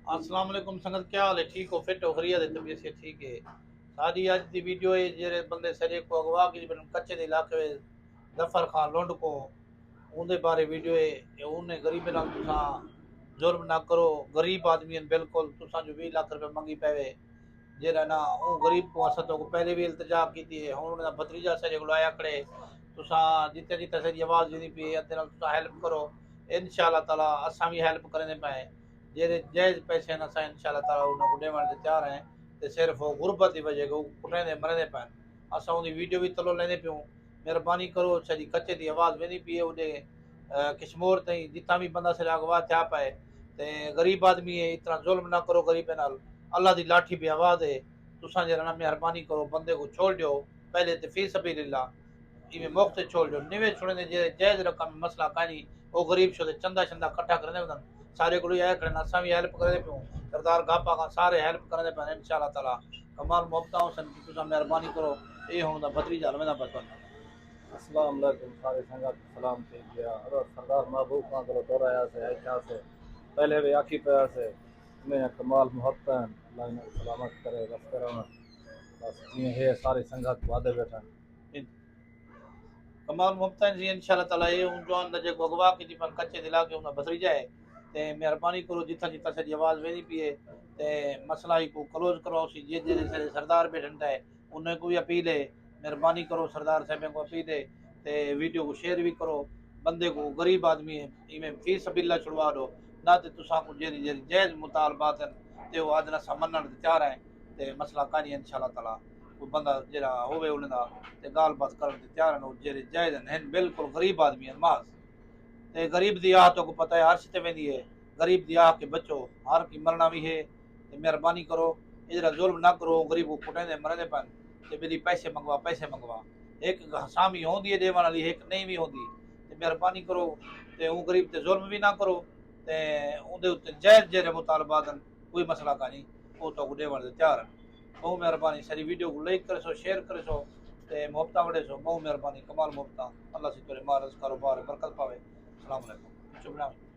अस्सलाम वालेकुम संगत, क्या हाल है? ठीक हो? फिट हो? खैरियत है? तबीयत से ठीक है? सारी अज की वीडियो है जेरे बंदे सरे को अगवा की कच्चे दे इलाके में जफर खान लुंड को उनके बारे वीडियो है कि उन्हें गरीबे नाल तुसा जुल्म ना करो। गरीब आदमी हैं बिल्कुल, तुसा जो 20 लाख रुपए मंगी पैवे जेरा ना वो गरीब को असत को पहले भी इल्तिजा की थी। हुन उनका भतीजा सरे को आया खड़े तुसा जिते जिते सरी आवाज देनी पई अदे नाल तुसा हेल्प करो। इंशाल्लाह ताला असा भी हेल्प करने पाए जेरे जायज पैसे न असा इंशाल्लाह ताला उन्हें को देवन ते तैयार हैं। ते सिर्फ वो गुरबत की वजह को कुटने मरने पाए असा उनकी वीडियो भी तलो लेने पियो। मेहरबानी करो सरी कच्चे की आवाज वेंदी पई उडे किशमोर तई जितना भी बंदा सजा अगवा थया पाए ते गरीब आदमी है इतना जुल्म ना करो गरीबे नाल। अल्लाह दी लाठी भी आवाज है तुसा जरा ना मेहरबानी करो बंदे को छोड़ दो पहले ते फी सबीलिल्लाह इवे मौके छोड़ दो निवे छोड़ने दे जे जायज रकम में मसला कानी वो गरीब शो दे चंदा चंदा इकट्ठा करने वदन सारे को आया करना असा भी हेल्प करे पियो। सरदार गापा का सारे हेल्प करने पे इंशाल्लाह ताला कमाल मोहब्बत सन की तुसा मेहरबानी करो। ये हों दा भतीजा हलवे दा बचन अस्सलाम वालेकुम सारे संगत सलाम थी गया और सरदार महबूब खान को तो रहा से अच्छा से पहले भी आखी पे से मैं कमाल मोहब्बत अल्लाह इन्हें सलामत करे बस करो बस ये है सारी संगत वादे बैठा कमाल मुफ्तन जी इंशाल्लाह ताला ये उन जवान दा जे अगवा की पर कच्चे दिला के उन भतीजा है ते मेहरबानी करो जिथा जिथा सरी आवाज वेनी पी है ते मसला ही को क्लोज करो सी जे जे सरदार बैठन है उन्हें को भी अपील है। मेहरबानी करो सरदार साहब को अपील है ते वीडियो को शेयर भी करो। बंदे को गरीब आदमी है इमें फी सबील्ला छुड़वा दो ना ते तुसा को जेरी जेरी जायज मुतालबात हैं ते वो आदना समनन तैयार है ते मसला कानी इंशाल्लाह ताला कोई बंदा जेरा होवे उनदा ते गाल बात करन ते तैयार न जेरे जायज हैं बिल्कुल गरीब आदमी हैं माज ते गरीब दी आह तो को पता है हर ते वेंदी है। गरीब दी आह के बचो हर की मरना भी है ते मेहरबानी करो इधर जुल्म ना करो गरीब को कुटे दे मरने पन ते मेरी पैसे मंगवा एक हसामी होंदी है देवन वाली एक नहीं भी होंदी ते मेहरबानी करो ते वो गरीब ते जुल्म भी ना करो ते उनदे उत्ते जायज जेरे मुतालबात कोई मसला का नहीं वो तो देवन दे तैयार हैं। बहुत मेहरबानी सारी वीडियो को लाइक करे सो शेयर करे सो ते मुफ्ता वड़े सो बहुत मेहरबानी कमाल मुफ्ता अल्लाह से तेरे मारस कारोबार बरकत पावे। अस्सलाम वालेकुम शुभ नाम।